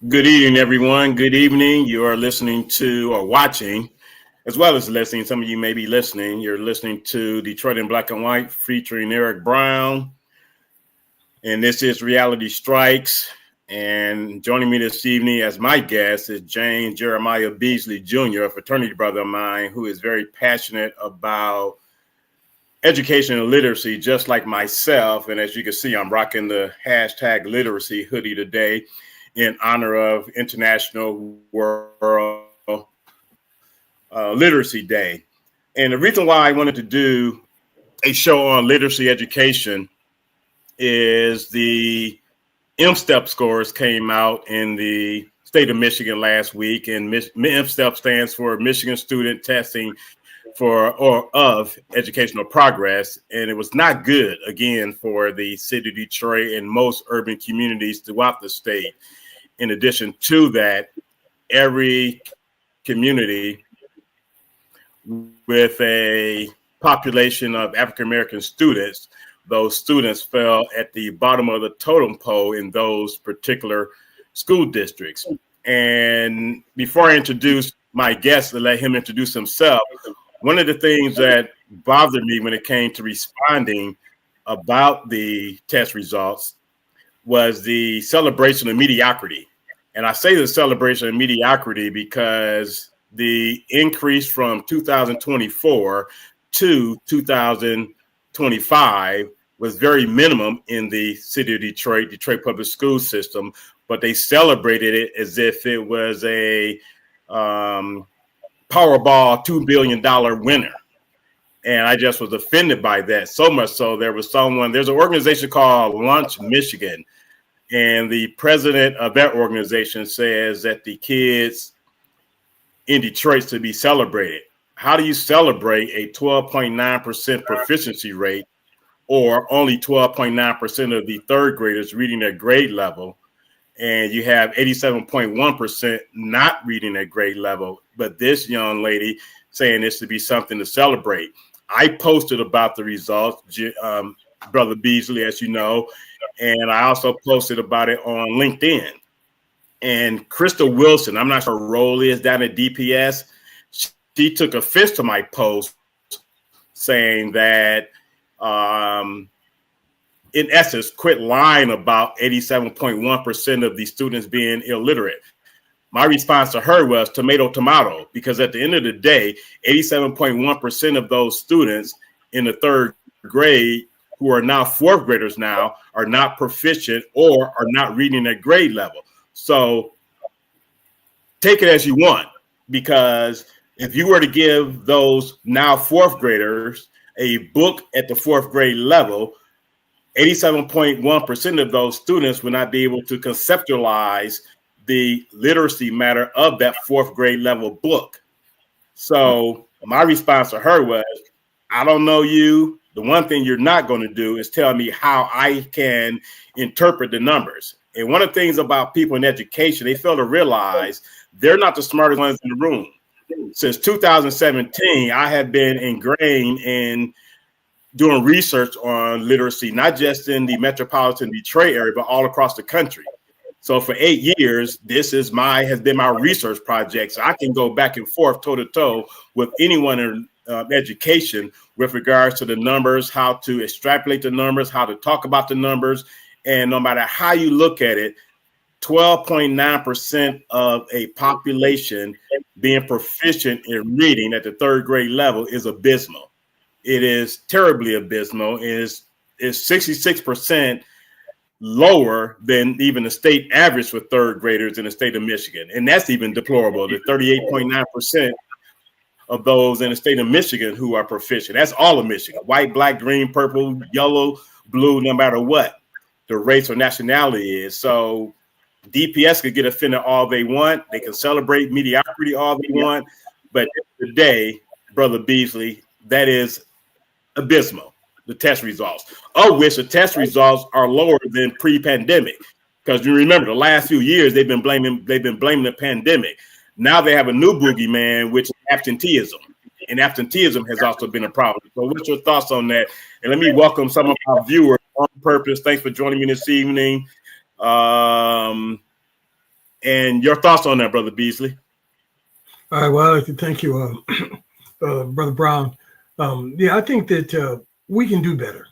Good evening, everyone. Good evening. You are listening to or watching, as well as listening. Some of you may be listening. You're listening to Detroit in Black and White featuring Eric Brown. And this is Reality Strikes. And joining me this evening as my guest is James Jeremiah Beasley Jr., a fraternity brother of mine who is very passionate about education and literacy, just like myself. And as you can see, I'm rocking the hashtag literacy hoodie today in honor of International World Literacy Day. And the reason why I wanted to do a show on literacy education is the MSTEP scores came out in the state of Michigan last week. And MSTEP stands for Michigan Student Testing for or of Educational Progress. And it was not good, again, for the city of Detroit and most urban communities throughout the state. In addition to that, every community with a population of African-American students, those students fell at the bottom of the totem pole in those particular school districts. And before I introduce my guest and let him introduce himself, one of the things that bothered me when it came to responding about the test results was the celebration of mediocrity. And I say the celebration of mediocrity because the increase from 2024 to 2025 was very minimum in the city of Detroit public school system, but they celebrated it as if it was a Powerball $2 billion winner. And I just was offended by that, so much so there's an organization called Launch Michigan. And the president of that organization says that the kids in Detroit should be celebrated. How do you celebrate a 12.9% proficiency rate or only 12.9% of the third graders reading at grade level? And you have 87.1% not reading at grade level. But this young lady saying this to be something to celebrate. I posted about the results, Brother Beasley, as you know, and I also posted about it on LinkedIn. And Crystal Wilson, I'm not sure her role is down at DPS, she took offense to my post saying that, in essence, quit lying about 87.1% of the students being illiterate. My response to her was tomato, because at the end of the day, 87.1% of those students in the third grade who are now fourth graders now are not proficient or are not reading at grade level. So take it as you want, because if you were to give those now fourth graders a book at the fourth grade level, 87.1% of those students will not be able to conceptualize the literacy matter of that fourth grade level book. So my response to her was, I don't know you. The one thing you're not going to do is tell me how I can interpret the numbers. And one of the things about people in education, they fail to realize they're not the smartest ones in the room. Since 2017, I have been ingrained in doing research on literacy, not just in the metropolitan Detroit area, but all across the country. So for 8 years, this has been my research project. So I can go back and forth toe to toe with anyone in education with regards to the numbers, how to extrapolate the numbers, how to talk about the numbers. And no matter how you look at it, 12.9% of a population being proficient in reading at the third grade level is abysmal. It is terribly abysmal. It is 66% lower than even the state average for third graders in the state of Michigan. And that's even deplorable. The 38.9% of those in the state of Michigan who are proficient. That's all of Michigan. White, black, green, purple, yellow, blue, no matter what the race or nationality is. So DPS could get offended all they want. They can celebrate mediocrity all they want. But today, Brother Beasley, that is abysmal, the test results, of which the test results are lower than pre-pandemic. Because you remember the last few years, they've been blaming the pandemic. Now they have a new boogeyman, which is absenteeism. And absenteeism has also been a problem. So what's your thoughts on that? And let me welcome some of our viewers on purpose. Thanks for joining me this evening. And your thoughts on that, Brother Beasley? All right. Well, I'd like to thank you, Brother Brown. Yeah, I think that we can do better.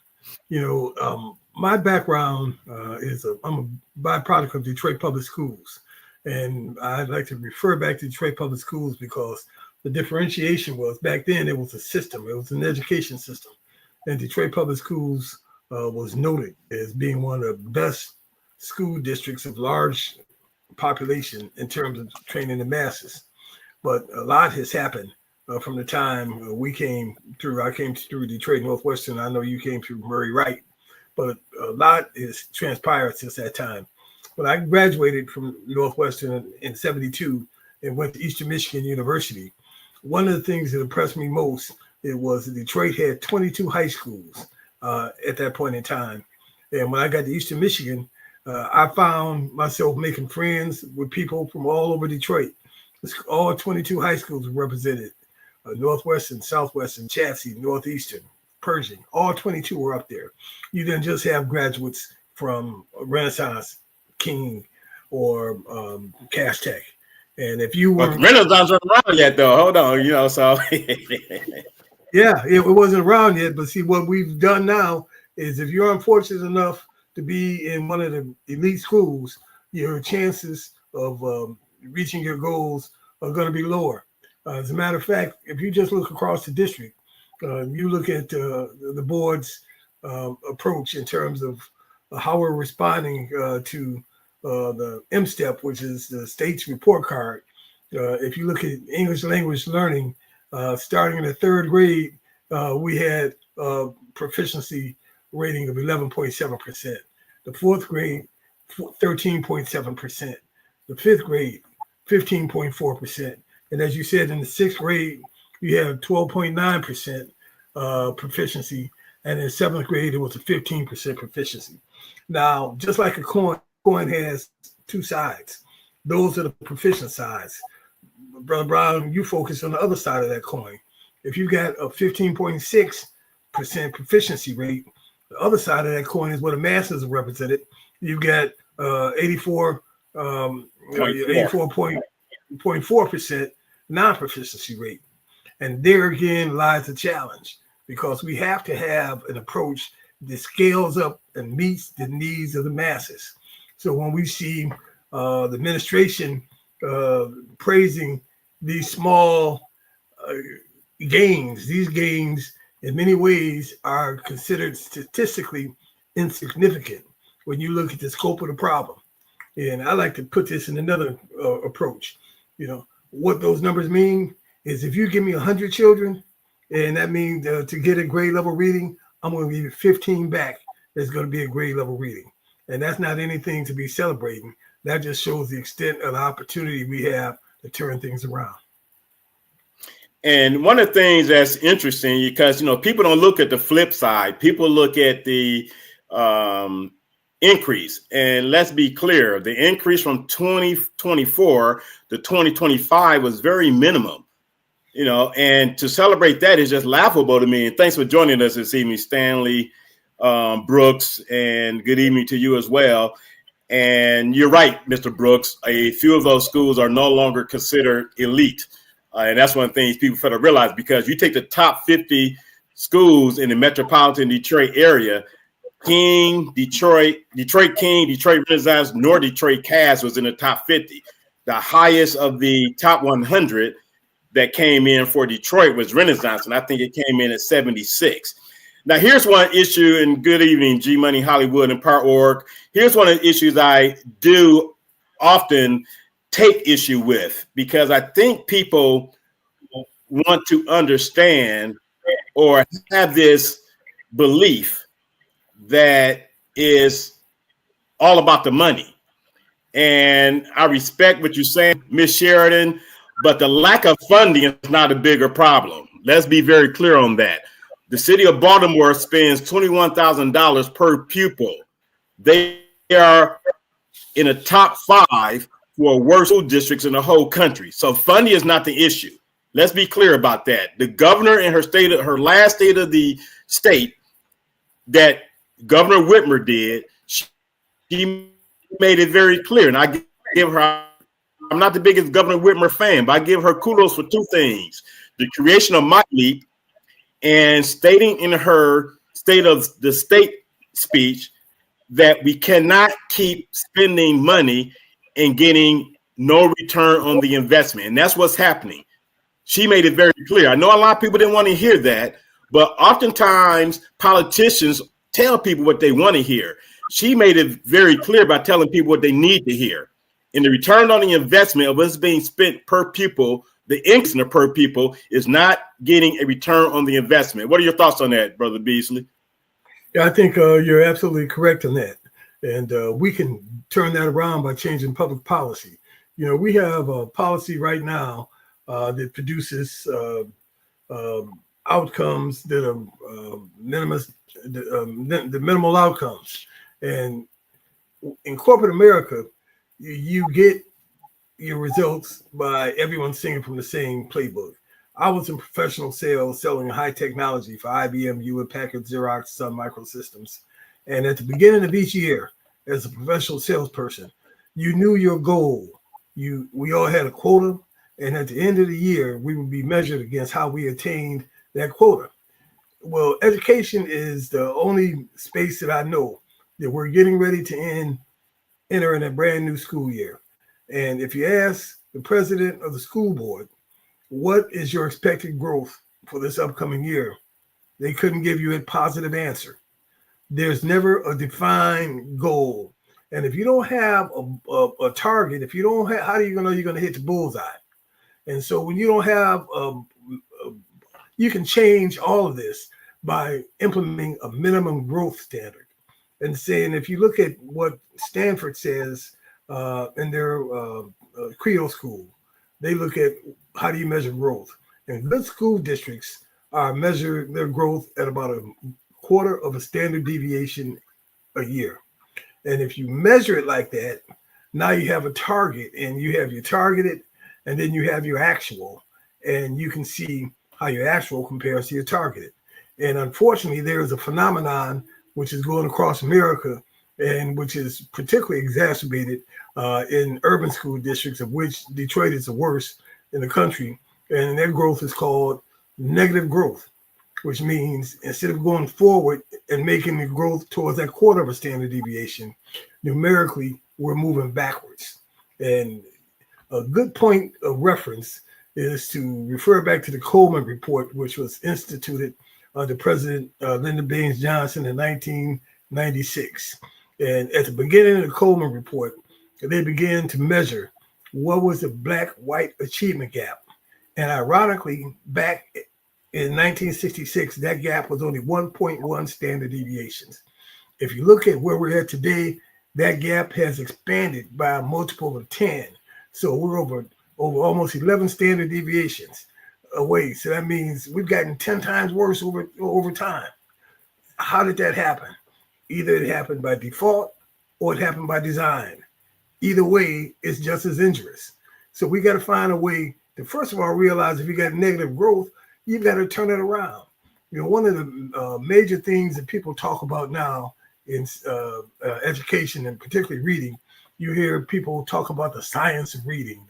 My background is I'm a byproduct of Detroit Public Schools. And I'd like to refer back to Detroit Public Schools because the differentiation was back then it was a system, it was an education system. And Detroit Public Schools was noted as being one of the best school districts of large population in terms of training the masses. But a lot has happened from the time we came through. I came through Detroit Northwestern. I know you came through Murray Wright, but a lot has transpired since that time. When I graduated from Northwestern in '72 and went to Eastern Michigan University, one of the things that impressed me most it was that Detroit had 22 high schools at that point in time. And when I got to Eastern Michigan, I found myself making friends with people from all over Detroit. All 22 high schools were represented. Northwestern, Southwestern, Chadsey, Northeastern, Pershing, all 22 were up there. You didn't just have graduates from Renaissance, King, or Cass Tech. And if you were Renaissance wasn't around yet, though. Hold on, so yeah, it wasn't around yet. But see, what we've done now is if you're unfortunate enough to be in one of the elite schools, your chances of reaching your goals are going to be lower. As a matter of fact, if you just look across the district, you look at the board's approach in terms of how we're responding to the MSTEP, which is the state's report card. If you look at English language learning, starting in the third grade, we had a proficiency rating of 11.7%. The fourth grade, 13.7%. The fifth grade, 15.4%. And as you said, in the sixth grade, you have 12.9% proficiency. And in seventh grade, it was a 15% proficiency. Now, just like a coin has two sides. Those are the proficient sides. Brother Brown, you focus on the other side of that coin. If you got a 15.6% proficiency rate, the other side of that coin is where the masses are represented. You've got 84.4% non-proficiency rate. And there again lies the challenge, because we have to have an approach that scales up and meets the needs of the masses. So when we see the administration praising these small gains, these gains in many ways are considered statistically insignificant when you look at the scope of the problem. And I like to put this in another approach. What those numbers mean is if you give me 100 children, and that means to get a grade level reading, I'm going to give you 15 back that's going to be a grade level reading. And that's not anything to be celebrating. That just shows the extent of the opportunity we have to turn things around. And one of the things that's interesting, because, people don't look at the flip side. People look at the increase. And let's be clear, the increase from 2024 to 2025 was very minimum, and to celebrate that is just laughable to me. And thanks for joining us this evening, Stanley Brooks, and good evening to you as well. And you're right, Mr. Brooks, a few of those schools are no longer considered elite. And that's one of the things people fail to realize, because you take the top 50 schools in the metropolitan Detroit area, King, Detroit King, Detroit Renaissance, nor Detroit Cass was in the top 50. The highest of the top 100 that came in for Detroit was Renaissance, and I think it came in at 76. Now, here's one issue, and good evening, G Money Hollywood and Power Org. Here's one of the issues I do often take issue with, because I think people want to understand or have this belief that is all about the money. And I respect what you're saying, Ms. Sheridan, but the lack of funding is not a bigger problem. Let's be very clear on that. The city of Baltimore spends $21,000 per pupil. They are in the top 5 for worst school districts in the whole country. So funding is not the issue. Let's be clear about that. The governor in her last state of the state that Governor Whitmer did, she made it very clear, and I give her I'm not the biggest Governor Whitmer fan, but I give her kudos for two things: the creation of Mike Leap and stating in her State of the State speech that we cannot keep spending money and getting no return on the investment. And that's what's happening. She made it very clear. I know a lot of people didn't want to hear that, but oftentimes politicians tell people what they want to hear. She made it very clear by telling people what they need to hear. And the return on the investment of what's being spent per pupil, the increase in the per pupil is not getting a return on the investment. What are your thoughts on that, Brother Beasley? Yeah, I think you're absolutely correct on that. And we can turn that around by changing public policy. You know, we have a policy right now that produces outcomes that are the minimal outcomes. And in corporate America, you get your results by everyone singing from the same playbook. I was in professional sales selling high technology for IBM, Hewlett Packard, Xerox, Sun Microsystems. And at the beginning of each year, as a professional salesperson, you knew your goal. We all had a quota. And at the end of the year, we would be measured against how we attained that quota. Well, education is the only space that I know that we're getting ready to enter in a brand new school year. And if you ask the president of the school board, what is your expected growth for this upcoming year? They couldn't give you a positive answer. There's never a defined goal. And if you don't have a target, if you don't have, how are you going to know you're going to hit the bullseye? And so when you don't have, you can change all of this by implementing a minimum growth standard. And saying, if you look at what Stanford says in their Credo School, they look at how do you measure growth. And good school districts measure their growth at about a quarter of a standard deviation a year. And if you measure it like that, now you have a target, and you have your targeted, and then you have your actual, and you can see how your actual compares to your targeted. And unfortunately, there is a phenomenon which is going across America, and which is particularly exacerbated in urban school districts, of which Detroit is the worst in the country. And their growth is called negative growth, which means instead of going forward and making the growth towards that quarter of a standard deviation, numerically, we're moving backwards. And a good point of reference is to refer back to the Coleman Report, which was instituted under President Lyndon Baines Johnson in 1996. And at the beginning of the Coleman Report, they began to measure what was the black-white achievement gap. And ironically, back in 1966, that gap was only 1.1 standard deviations. If you look at where we're at today, that gap has expanded by a multiple of 10. So we're over almost 11 standard deviations away. So that means we've gotten 10 times worse over time. How did that happen? Either it happened by default or it happened by design. Either way, it's just as injurious. So we got to find a way to, first of all, realize if you got negative growth, you've got to turn it around. You know, one of the major things that people talk about now in education, and particularly reading, you hear people talk about the science of reading,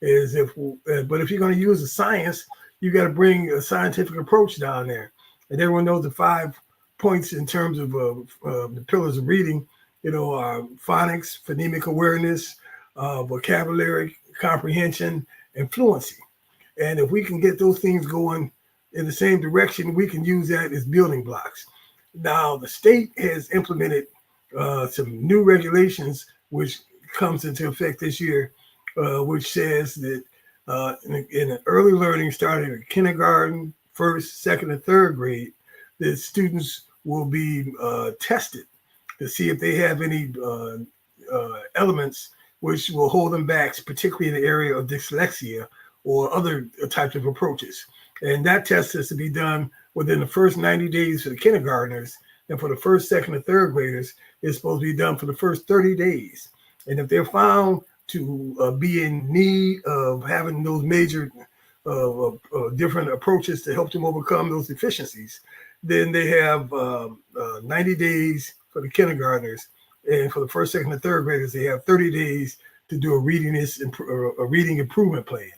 is but if you're going to use a science, you got to bring a scientific approach down there. And everyone knows the 5 points in terms of the pillars of reading, you know, are phonics, phonemic awareness, vocabulary, comprehension, and fluency. And if we can get those things going in the same direction, we can use that as building blocks. Now, the state has implemented some new regulations, which comes into effect this year, which says that in early learning, starting in kindergarten, first, second, and third grade, that students will be tested to see if they have any elements which will hold them back, particularly in the area of dyslexia or other types of approaches. And that test is to be done within the first 90 days for the kindergartners, and for the first, second, and third graders, it's supposed to be done for the first 30 days. And if they're found to be in need of having those major different approaches to help them overcome those deficiencies, then they have 90 days for the kindergartners. And for the first, second, and third graders, they have 30 days to do a reading improvement plan.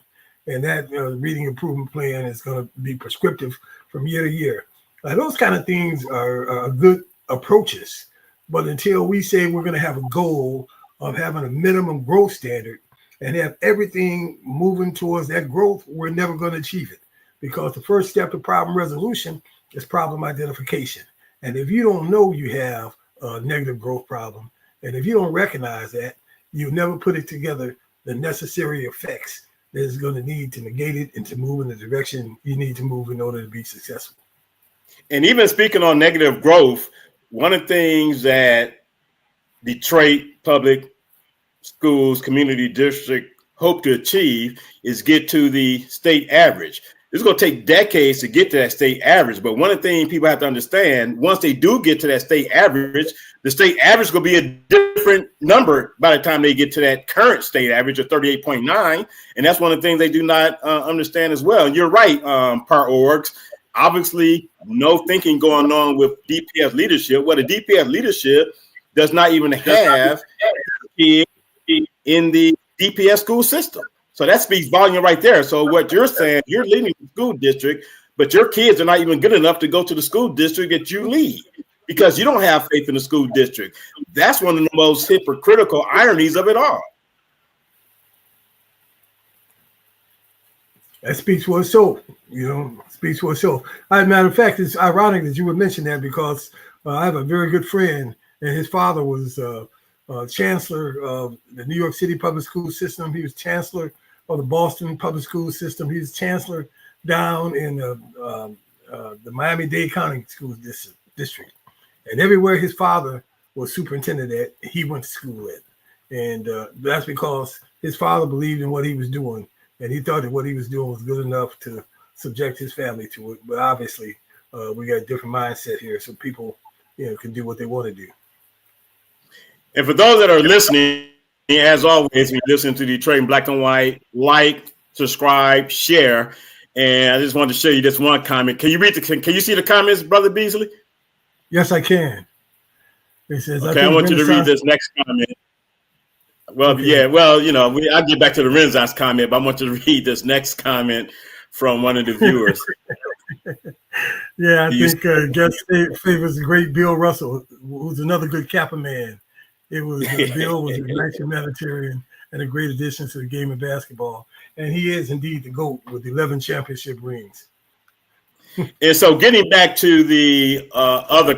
And that reading improvement plan is going to be prescriptive from year to year. Those kind of things are good approaches. But until we say we're going to have a goal of having a minimum growth standard and have everything moving towards that growth, we're never going to achieve it. Because the first step to problem resolution is problem identification. And if you don't know you have a negative growth problem, and if you don't recognize that, you'll never put it together the necessary effects that is going to need to negate it and to move in the direction you need to move in order to be successful. And even speaking on negative growth, one of the things that Detroit Public Schools Community District hope to achieve is get to the state average. It's going to take decades to get to that state average. But one of the things people have to understand, once they do get to that state average, the state average is going to be a different number by the time they get to that current state average of 38.9. And that's one of the things they do not understand as well. And you're right, Par Orgs. Obviously, no thinking going on with DPS leadership. Well, the DPS leadership does not even have kids in the DPS school system. So that speaks volume right there. So what you're saying, you're leading the school district, but your kids are not even good enough to go to the school district that you lead because you don't have faith in the school district. That's one of the most hypocritical ironies of it all. That speaks for itself, speaks for itself. As a matter of fact, it's ironic that you would mention that because I have a very good friend and his father was chancellor of the New York City public school system. He was chancellor of the Boston public school system. He was chancellor down in the Miami-Dade County School District. And everywhere his father was superintendent at, he went to school at. And that's because his father believed in what he was doing. And he thought that what he was doing was good enough to subject his family to it. But obviously, we got a different mindset here. So people, can do what they want to do. And for those that are listening, as always, when you listen to Detroit in Black and White, like, subscribe, share. And I just wanted to show you this one comment. Can you read can you see the comments, Brother Beasley? Yes, I can. It says, okay, I want you to read this next comment. Well, okay. Yeah, well, I'll get back to the Renaissance comment, but I want you to read this next comment from one of the viewers. Yeah, I think guest favors the great Bill Russell, who's another good Kappa man. Bill was a nice humanitarian and a great addition to the game of basketball. And he is indeed the GOAT with 11 championship rings. And so getting back to the other,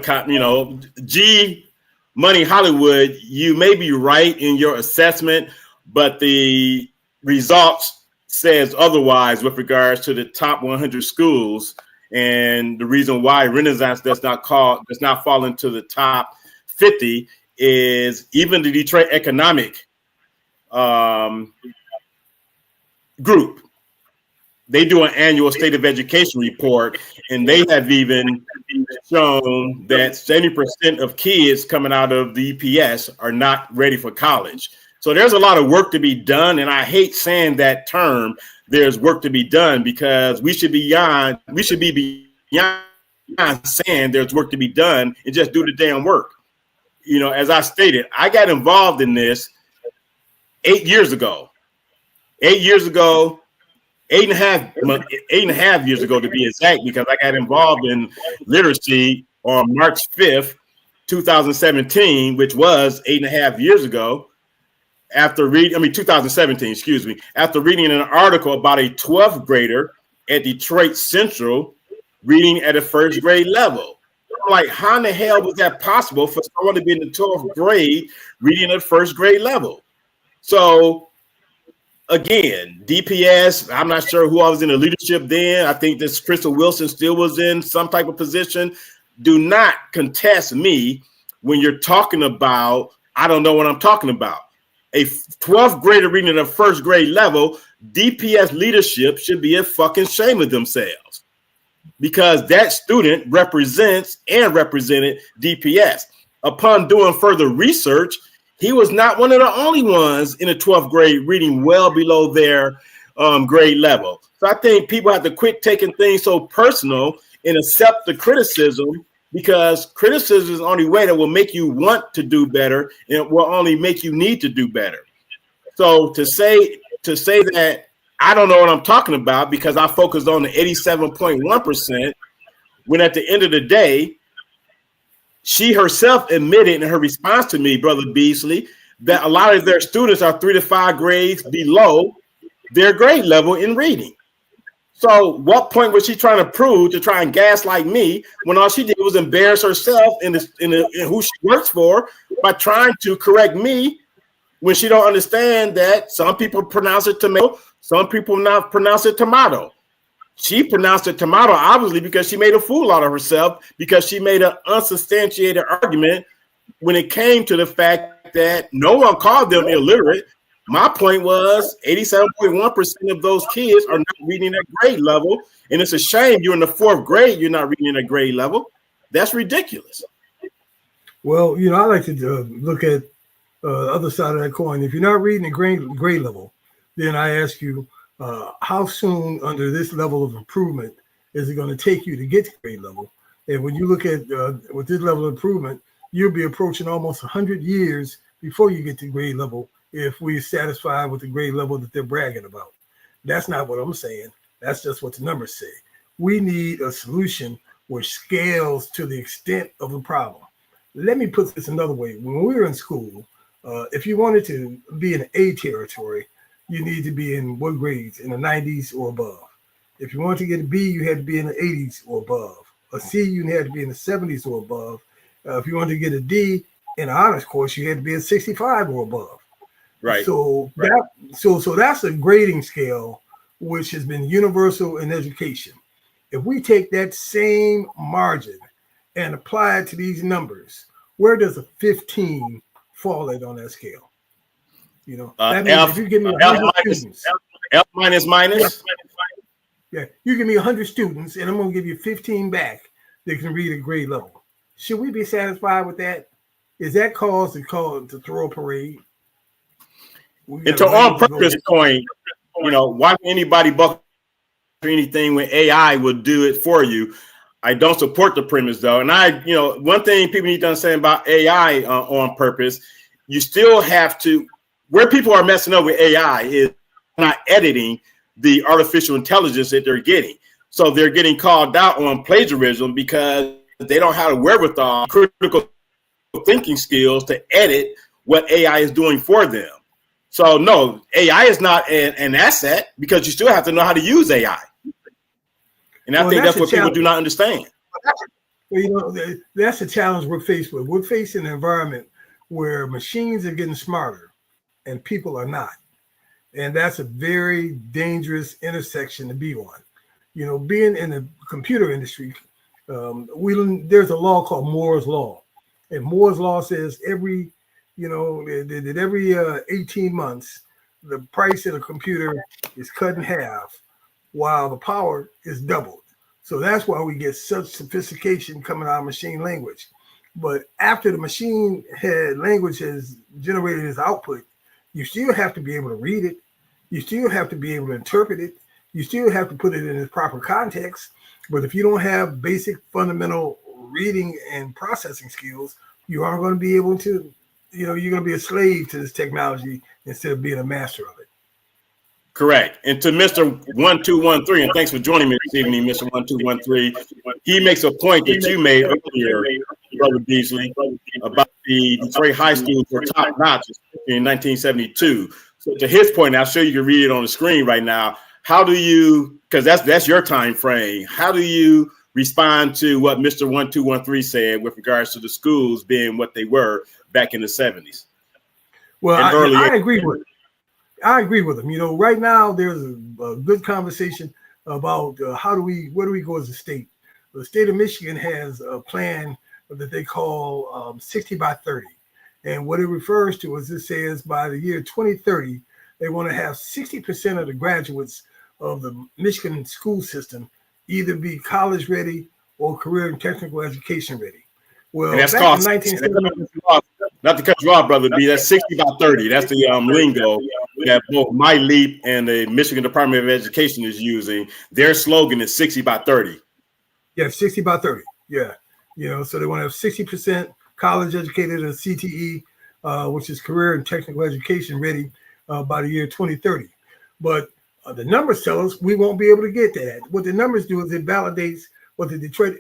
G Money Hollywood, you may be right in your assessment, but the results says otherwise with regards to the top 100 schools. And the reason why Renaissance does not fall into the top 50 is even the Detroit Economic Group. They do an annual state of education report, and they have even shown that 70% of kids coming out of the EPS are not ready for college. So there's a lot of work to be done, and I hate saying that term, there's work to be done, because we should be beyond saying there's work to be done and just do the damn work. As I stated, I got involved in this 8 years ago. 8 years ago, 8.5 years ago to be exact, because I got involved in literacy on March 5th, 2017, which was 8.5 years ago. 2017, excuse me, after reading an article about a 12th grader at Detroit Central reading at a first grade level. I'm like, how in the hell was that possible for someone to be in the 12th grade reading at first grade level? So again, DPS, I'm not sure who I was in the leadership then. I think this Crystal Wilson still was in some type of position. Do not contest me when you're talking about, I don't know what I'm talking about. A 12th grader reading at a first grade level, DPS leadership should be fucking ashamed of themselves, because that student represented DPS. Upon doing further research, he was not one of the only ones in the 12th grade reading well below their grade level. So I think people have to quit taking things so personal and accept the criticism, because criticism is the only way that will make you want to do better, and it will only make you need to do better. So to say that I don't know what I'm talking about because I focused on the 87.1%, when at the end of the day, she herself admitted in her response to me, Brother Beasley, that a lot of their students are 3 to 5 grades below their grade level in reading. So what point was she trying to prove to try and gaslight me when all she did was embarrass herself in who she works for by trying to correct me when she don't understand that some people pronounce it tomato, some people not pronounce it tomato. She pronounced it tomato, obviously, because she made a fool out of herself because she made an unsubstantiated argument when it came to the fact that no one called them illiterate. My point was 87.1% of those kids are not reading at grade level. And it's a shame you're in the 4th grade, you're not reading at grade level. That's ridiculous. Well, I like to look at the other side of that coin. If you're not reading at grade level, then I ask you, how soon under this level of improvement is it going to take you to get to grade level? And when you look at with this level of improvement, you'll be approaching almost 100 years before you get to grade level if we're satisfied with the grade level that they're bragging about. That's not what I'm saying. That's just what the numbers say. We need a solution which scales to the extent of the problem. Let me put this another way. When we were in school, if you wanted to be in A territory, you need to be in what grades? In the 90s or above. If you wanted to get a B, you had to be in the 80s or above. A C, you had to be in the 70s or above. If you wanted to get a D in an honors course, you had to be in 65 or above. Right. So that's a grading scale which has been universal in education. If we take that same margin and apply it to these numbers, where does a 15 fall at on that scale? That means if you give me 100 students, F minus. Yeah, you give me 100 students, and I'm going to give you 15 back that can read at grade level. Should we be satisfied with that? Is that cause to throw a parade? And to on purpose point, why would anybody buck or anything when AI would do it for you? I don't support the premise though. And one thing people need to understand about AI on purpose, you still have to, where people are messing up with AI is not editing the artificial intelligence that they're getting. So they're getting called out on plagiarism because they don't have the wherewithal, critical thinking skills to edit what AI is doing for them. So no, AI is not an asset because you still have to know how to use AI. And I think that's what people do not understand. Well, that's the challenge we're faced with. We're facing an environment where machines are getting smarter and people are not. And that's a very dangerous intersection to be on. Being in the computer industry, there's a law called Moore's Law. And Moore's Law says every 18 months, the price of the computer is cut in half while the power is doubled. So that's why we get such sophistication coming out of machine language. But after the machine language has generated its output, you still have to be able to read it. You still have to be able to interpret it. You still have to put it in its proper context. But if you don't have basic fundamental reading and processing skills, you aren't going to be able to, you're going to be a slave to this technology instead of being a master of it. Correct. And to Mr. 1213, and thanks for joining me this evening, Mr. 1213, he makes a point that you made earlier, Brother Beasley, about the Detroit high schools were top notch in 1972. So to his point, I'll show you can read it on the screen right now. How do you, because that's your time frame, how do you respond to what Mr. 1213 said with regards to the schools being what they were back in the 70s? Well, I agree with it. I agree with him. Right now there's a good conversation about where do we go as a state. The state of Michigan has a plan that they call 60 by 30. And what it refers to is it says by the year 2030, they want to have 60% of the graduates of the Michigan school system either be college ready or career and technical education ready. Well, and that's back in 1970, not to cut you off, Brother B, that's 60 by 30. That's the lingo that both MyLeap and the Michigan Department of Education is using. Their slogan is 60 by 30. Yeah, 60 by 30. Yeah. So they want to have 60% college educated and CTE, which is career and technical education ready by the year 2030. But the numbers tell us we won't be able to get that. What the numbers do is it validates what the Detroit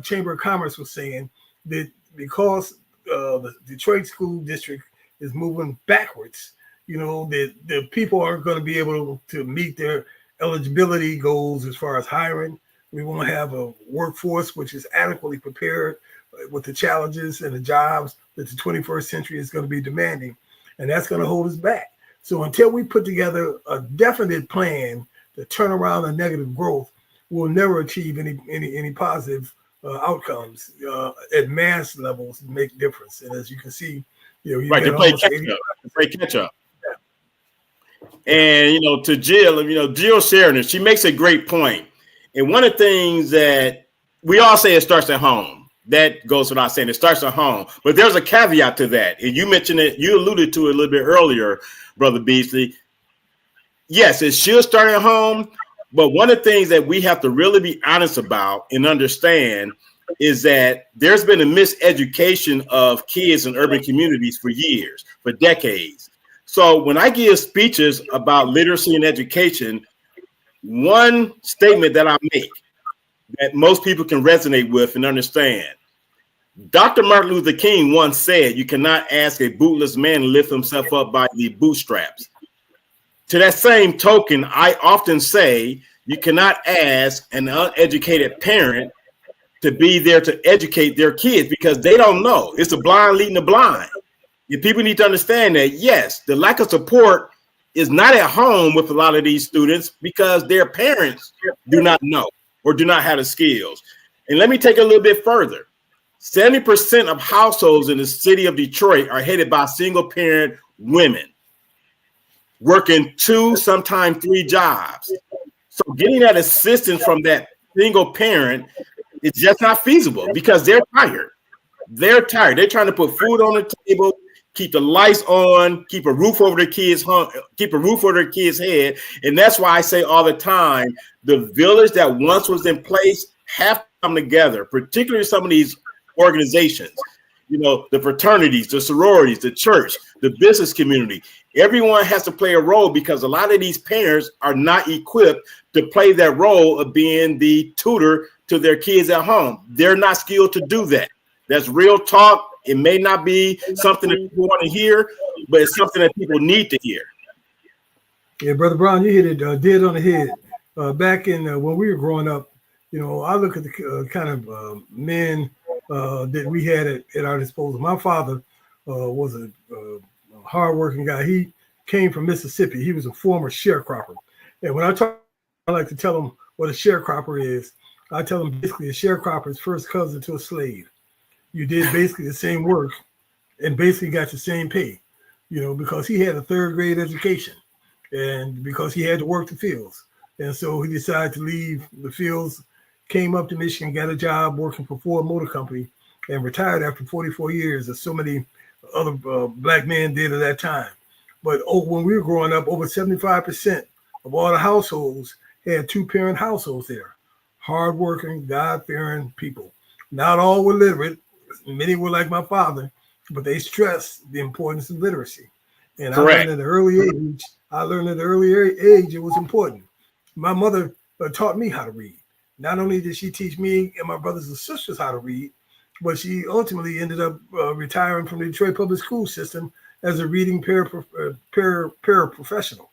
Chamber of Commerce was saying, that because the Detroit school district is moving backwards, that the people aren't going to be able to meet their eligibility goals as far as hiring. We won't have a workforce which is adequately prepared with the challenges and the jobs that the 21st century is going to be demanding. And that's going to hold us back. So until we put together a definite plan to turn around the negative growth, we'll never achieve any positive outcomes at mass levels to make difference. And as you can see, right, to play catch up. And to Jill Sheridan, she makes a great point. And one of the things that we all say, it starts at home. That goes without saying. It starts at home. But there's a caveat to that. And you mentioned it, you alluded to it a little bit earlier, Brother Beasley. Yes, it should start at home. But one of the things that we have to really be honest about and understand is that there's been a miseducation of kids in urban communities for years, for decades. So when I give speeches about literacy and education, one statement that I make that most people can resonate with and understand. Dr. Martin Luther King once said, you cannot ask a bootless man to lift himself up by the bootstraps. To that same token, I often say you cannot ask an uneducated parent to be there to educate their kids because they don't know. It's the blind leading the blind. And people need to understand that, yes, the lack of support is not at home with a lot of these students because their parents do not know or do not have the skills. And let me take it a little bit further. 70% of households in the city of Detroit are headed by single parent women working 2, sometimes 3 jobs. So getting that assistance from that single parent is just not feasible because they're tired. They're tired. They're trying to put food on the table, keep the lights on, keep a roof over their kids' head. And that's why I say all the time, the village that once was in place have to come together, particularly some of these organizations, the fraternities, the sororities, the church, the business community. Everyone has to play a role because a lot of these parents are not equipped to play that role of being the tutor to their kids at home. They're not skilled to do that. That's real talk. It may not be something that people want to hear, but it's something that people need to hear. Yeah, Brother Brown, you hit it dead on the head. Back in when we were growing up, I look at the kind of men that we had at our disposal. My father was a hardworking guy. He came from Mississippi. He was a former sharecropper. And when I like to tell them what a sharecropper is. I tell them basically a sharecropper is first cousin to a slave. You did basically the same work and basically got the same pay, because he had a 3rd grade education and because he had to work the fields. And so he decided to leave the fields, came up to Michigan, got a job working for Ford Motor Company and retired after 44 years, as so many other black men did at that time. But when we were growing up, over 75% of all the households had 2-parent households there. Hardworking, God-fearing people. Not all were literate. Many were like my father, but they stressed the importance of literacy. And I learned at an early age it was important. My mother taught me how to read. Not only did she teach me and my brothers and sisters how to read, but she ultimately ended up retiring from the Detroit public school system as a reading paraprofessional.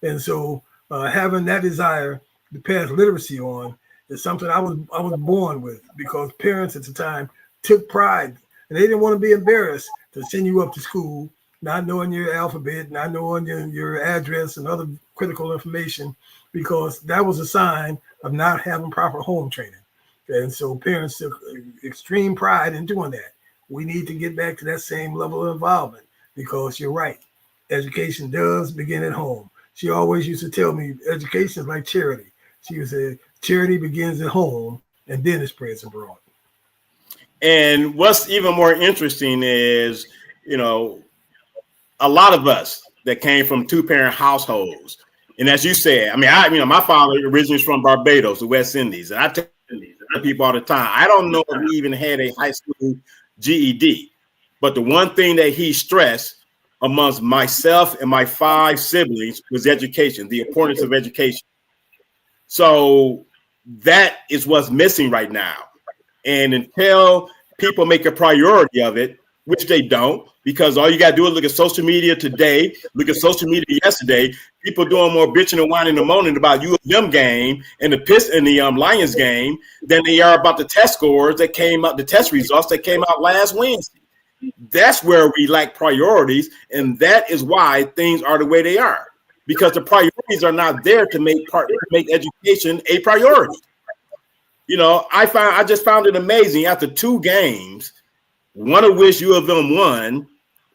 And so having that desire to pass literacy on is something I was born with, because parents at the time took pride and they didn't want to be embarrassed to send you up to school, not knowing your alphabet, not knowing your address and other critical information, because that was a sign of not having proper home training. And so parents took extreme pride in doing that. We need to get back to that same level of involvement, because you're right. Education does begin at home. She always used to tell me education is like charity. She would say charity begins at home and then it spreads abroad. And what's even more interesting is, a lot of us that came from 2-parent households. And as you said, my father originally is from Barbados, the West Indies. And I tell people all the time, I don't know if he even had a high school GED. But the one thing that he stressed amongst myself and my 5 siblings was education, the importance of education. So that is what's missing right now. And until people make a priority of it, which they don't, because all you got to do is look at social media today, look at social media yesterday, people doing more bitching and whining and moaning about U of M game and the Lions game than they are about the test scores that came out, the test results that came out last Wednesday. That's where we lack priorities, and that is why things are the way they are, because the priorities are not there to make education a priority. You know, I just found it amazing after 2 games, one of which U of M won,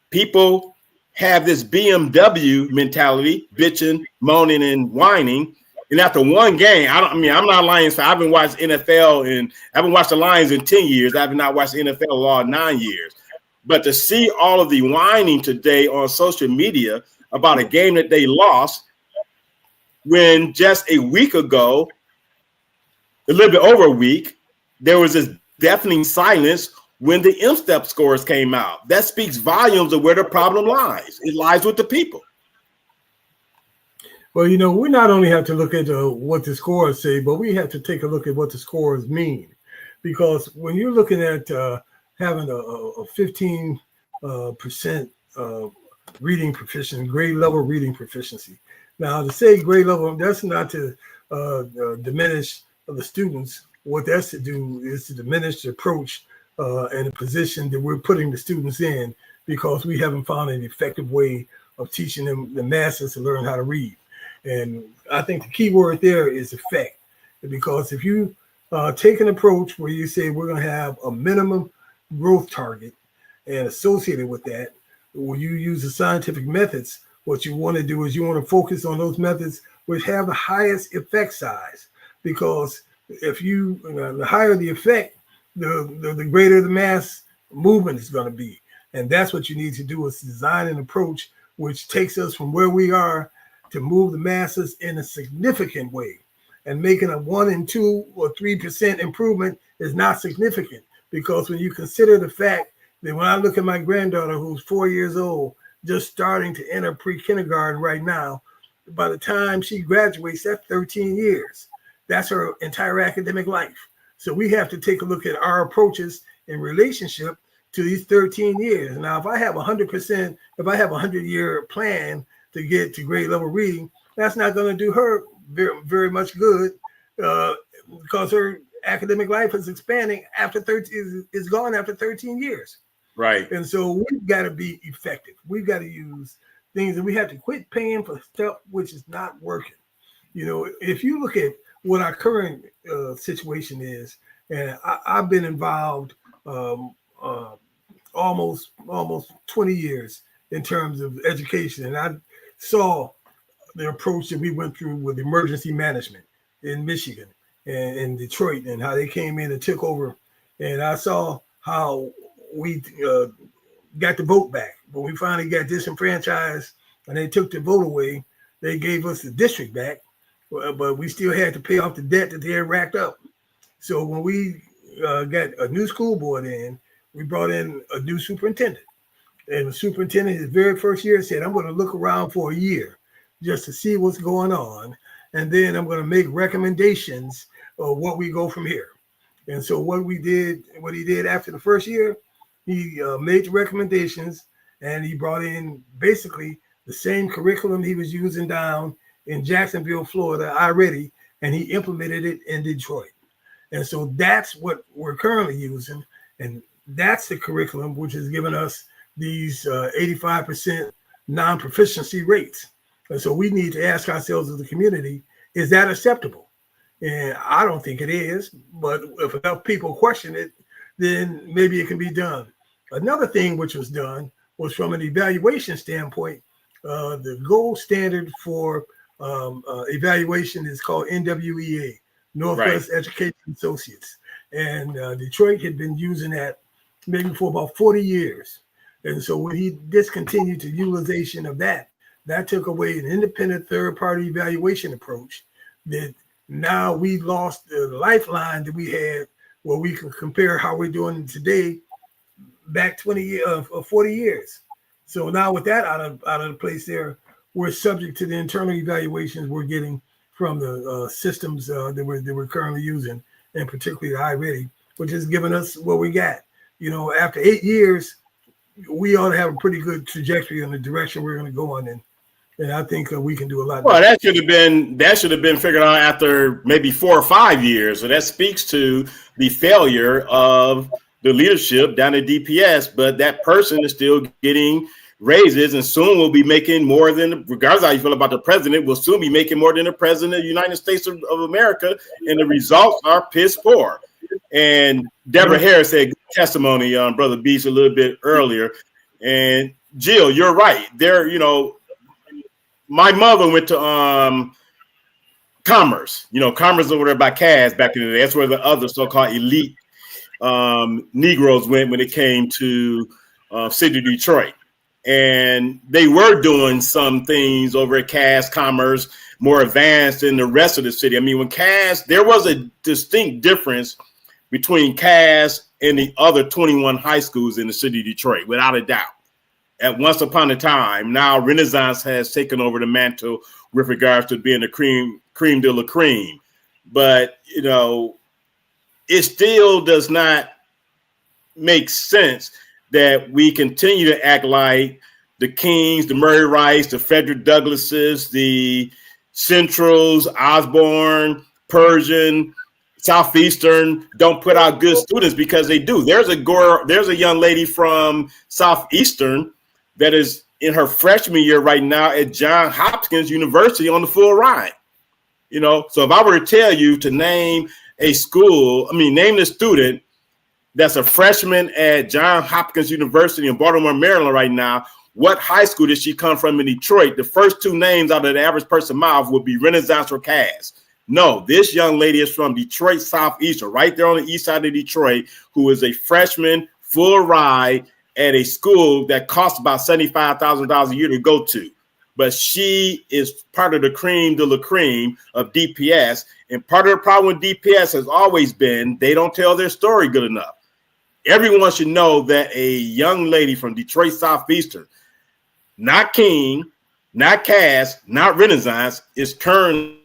people have this BMW mentality, bitching, moaning, and whining. And after 1 game, I'm not a Lions fan. I haven't watched NFL and I haven't watched the Lions in 10 years. I have not watched the NFL in all 9 years. But to see all of the whining today on social media about a game that they lost, when just a week ago, a little bit over a week, there was this deafening silence when the M-Step scores came out. That speaks volumes of where the problem lies. It lies with the people. Well, you know, we not only have to look at what the scores say, but we have to take a look at what the scores mean. Because when you're looking at having a 15% reading proficiency, grade level reading proficiency. Now, to say grade level, that's not to diminish the students. What that's to do is to diminish the approach and the position that we're putting the students in, because we haven't found an effective way of teaching them, the masses, to learn how to read. And I think the key word there is effect, because if you take an approach where you say we're going to have a minimum growth target, and associated with that, when you use the scientific methods, what you want to do is you want to focus on those methods which have the highest effect size, because if you the higher the effect, the greater the mass movement is going to be. And that's what you need to do, is design an approach which takes us from where we are to move the masses in a significant way. And making a 1 and 2 or 3% improvement is not significant, because when you consider the fact that when I look at my granddaughter, who's 4 years old, just starting to enter pre-kindergarten right now, by the time she graduates, that's 13 years. That's her entire academic life. So we have to take a look at our approaches in relationship to these 13 years. Now, if I have 100%, if I have a 100-year plan to get to grade level reading, that's not going to do her very, very much good, because her academic life is expanding after 13 is gone after 13 years. Right. And so we've got to be effective. We've got to use things, and we have to quit paying for stuff which is not working. You know, if you look at what our current situation is, and I've been involved almost 20 years in terms of education, and I saw the approach that we went through with emergency management in Michigan and in Detroit, and how they came in and took over. And I saw how we got the vote back. When we finally got disenfranchised and they took the vote away, they gave us the district back, but we still had to pay off the debt that they had racked up. So when we got a new school board in, we brought in a new superintendent. And the superintendent, his very first year, said, I'm going to look around for a year just to see what's going on. And then I'm going to make recommendations of what we go from here. And so what he did after the first year, he made the recommendations, and he brought in basically the same curriculum he was using down in Jacksonville, Florida already, and he implemented it in Detroit. And so that's what we're currently using. And that's the curriculum which has given us these 85% non-proficiency rates. And so we need to ask ourselves as a community, is that acceptable? And I don't think it is, but if enough people question it, then maybe it can be done. Another thing which was done was, from an evaluation standpoint, the gold standard for evaluation is called NWEA, Northwest Education Associates. And Detroit had been using that maybe for about 40 years. And so when he discontinued the utilization of that, that took away an independent third-party evaluation approach, that now we lost the lifeline that we had, where we can compare how we're doing today back 40 years. So now with that out of the place there, we're subject to the internal evaluations we're getting from the systems that we're currently using, and particularly the iReady, which has given us what we got. You know, after 8 years, we ought to have a pretty good trajectory in the direction we're going to go on in. And I think we can do a lot. Well, that should have been figured out after maybe 4 or 5 years. So that speaks to the failure of the leadership down at DPS. But that person is still getting raises, and soon will be making more than, regardless of how you feel about the president, will soon be making more than the president of the United States of America. And the results are piss poor. And Deborah Harris had testimony on Brother Beach a little bit earlier. And Jill, you're right. There, you know, my mother went to Commerce. You know, Commerce over there by Cass back in the day. That's where the other so-called elite Negroes went when it came to city of Detroit. And they were doing some things over at Cass Commerce more advanced than the rest of the city. I mean, when Cass, there was a distinct difference between Cass and the other 21 high schools in the city of Detroit, without a doubt. At once upon a time, now Renaissance has taken over the mantle with regards to being the cream de la cream. But, you know, it still does not make sense that we continue to act like the Kings, the Murray Rice, the Frederick Douglasses, the Centrals, Osborne, Persian, Southeastern don't put out good students, because they do. There's a young lady from Southeastern that is in her freshman year right now at Johns Hopkins University on the full ride. You know, so if I were to tell you to name a school, name the student that's a freshman at Johns Hopkins University in Baltimore, Maryland right now, what high school did she come from in Detroit? The first two names out of the average person's mouth would be Renaissance or Cass. No, this young lady is from Detroit Southeastern, right there on the east side of Detroit, who is a freshman full ride at a school that costs about $75,000 a year to go to. But she is part of the cream de la cream of DPS. And part of the problem with DPS has always been they don't tell their story good enough. Everyone should know that a young lady from Detroit Southeastern, not King, not Cass, not Renaissance, is currently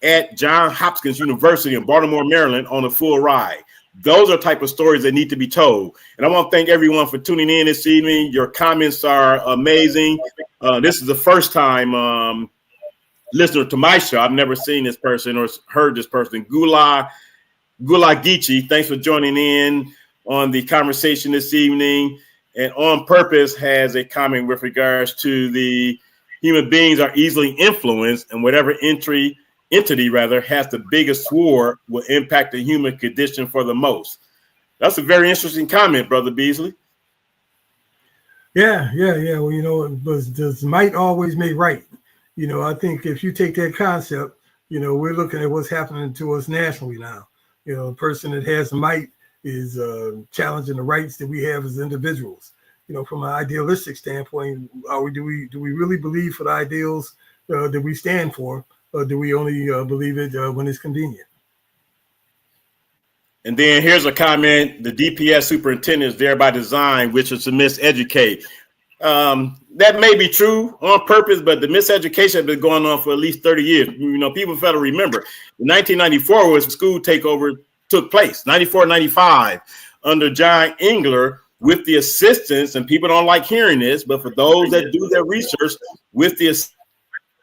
at Johns Hopkins University in Baltimore, Maryland on a full ride. Those are type of stories that need to be told. And I want to thank everyone for tuning in this evening. Your comments are amazing. This is the first time listener to my show. I've never seen this person or heard this person. Gula Geechee, thanks for joining in on the conversation this evening. And On Purpose has a comment with regards to the human beings are easily influenced, and whatever entity has the biggest sword will impact the human condition for the most. That's a very interesting comment, Brother Beasley. Yeah. Well, you know, does might always make right? You know, I think if you take that concept, you know, we're looking at what's happening to us nationally now. You know, a person that has might is challenging the rights that we have as individuals. You know, from an idealistic standpoint, do we really believe for the ideals that we stand for? Or do we only believe it when it's convenient? And then here's a comment: the DPS superintendent is there by design, which is to miseducate. That may be true on purpose, but the miseducation has been going on for at least 30 years. You know, people fail to remember. In 1994 was school takeover took place, 94, 95, under John Engler, with the assistance, and people don't like hearing this, but for those that do their research, with the assistance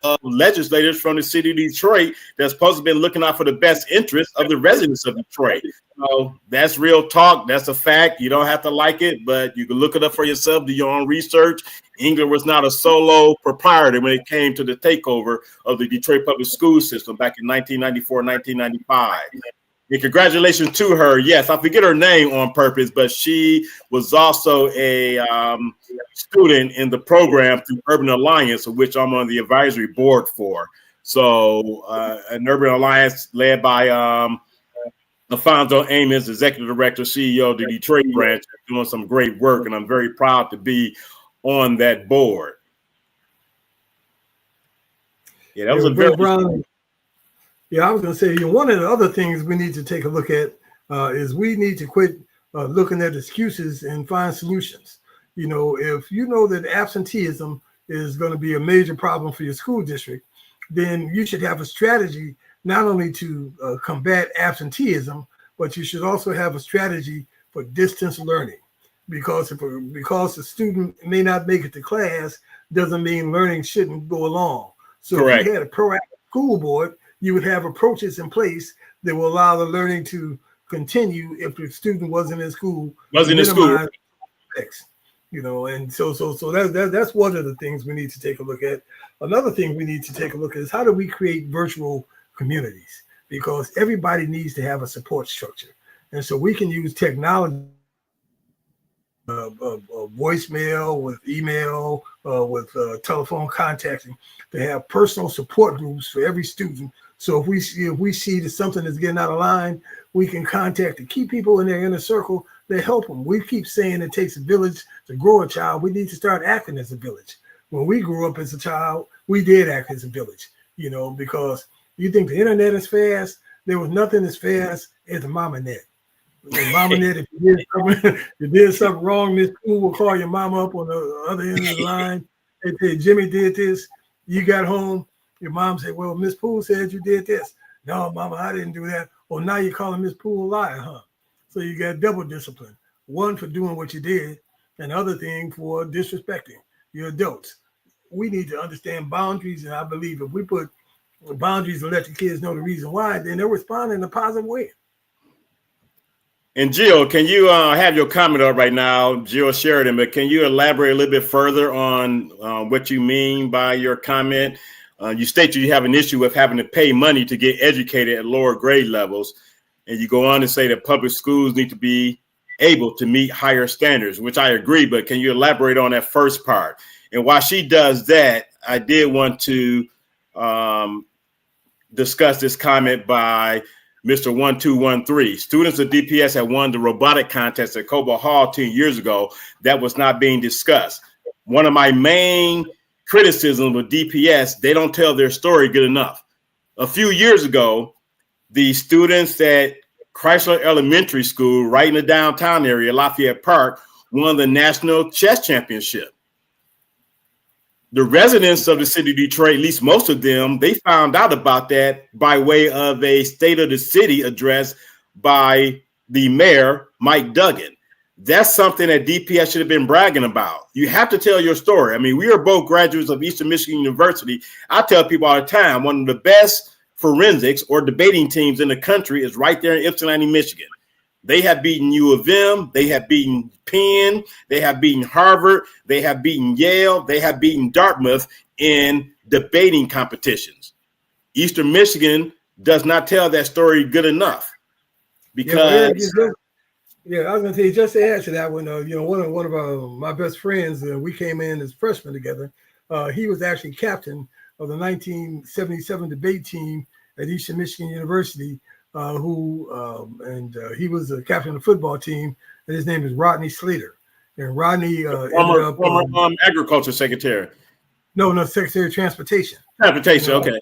of legislators from the city of Detroit that's supposed to be looking out for the best interests of the residents of Detroit. So that's real talk. That's a fact. You don't have to like it, but you can look it up for yourself, do your own research. Engler was not a solo proprietor when it came to the takeover of the Detroit public school system back in 1994, 1995. And congratulations to her. Yes, I forget her name on purpose, but she was also a student in the program through Urban Alliance, of which I'm on the advisory board for. So an Urban Alliance led by Alfonso Amos, Executive Director, CEO of the Detroit branch, doing some great work, and I'm very proud to be on that board. Yeah, that was a very Brown. Yeah, I was going to say, one of the other things we need to take a look at is we need to quit looking at excuses and find solutions. You know, if you know that absenteeism is going to be a major problem for your school district, then you should have a strategy not only to combat absenteeism, but you should also have a strategy for distance learning. Because because the student may not make it to class doesn't mean learning shouldn't go along. So Correct. if you had a proactive school board, you would have approaches in place that will allow the learning to continue if the student wasn't in school. Effects, you know, and so that's one of the things we need to take a look at. Another thing we need to take a look at is how do we create virtual communities, because everybody needs to have a support structure, and so we can use technology, voicemail, with email, with telephone contacting, to have personal support groups for every student. So if we see that something is getting out of line, we can contact the key people in their inner circle to help them. We keep saying it takes a village to grow a child. We need to start acting as a village. When we grew up as a child, we did act as a village, you know, because you think the internet is fast. There was nothing as fast as the mama net. Mama net, if you did something wrong, Miss Poole will call your mama up on the other end of the line and say, Jimmy did this. You got home. Your mom said, well, Miss Poole said you did this. No, mama, I didn't do that. Well, now you're calling Miss Poole a liar, huh? So you got double discipline. One for doing what you did, and other thing for disrespecting your adults. We need to understand boundaries, and I believe if we put boundaries and let the kids know the reason why, then they'll respond in a positive way. And Jill, can you have your comment up right now, Jill Sheridan, but can you elaborate a little bit further on what you mean by your comment? You state you have an issue with having to pay money to get educated at lower grade levels. And you go on to say that public schools need to be able to meet higher standards, which I agree. But can you elaborate on that first part? And while she does that, I did want to discuss this comment by Mr. 1213. Students of DPS had won the robotic contest at Cobo Hall 10 years ago. That was not being discussed. One of my main criticisms with DPS, they don't tell their story good enough. A few years ago, the students at Chrysler Elementary School, right in the downtown area, Lafayette Park, won the national chess championship. The residents of the city of Detroit, at least most of them, they found out about that by way of a State of the City address by the mayor, Mike Duggan. That's something that DPS should have been bragging about. You have to tell your story. I mean, we are both graduates of Eastern Michigan University. I tell people all the time, one of the best forensics or debating teams in the country is right there in Ypsilanti, Michigan. They have beaten U of M, they have beaten Penn, they have beaten Harvard, they have beaten Yale, they have beaten Dartmouth in debating competitions. Eastern Michigan does not tell that story good enough because I was going to say, just to add to that one, one of my best friends, we came in as freshmen together. He was actually captain of the 1977 debate team at Eastern Michigan University, he was a captain of the football team, and his name is Rodney Slater. And Rodney former agriculture secretary. No, Secretary of Transportation. Okay.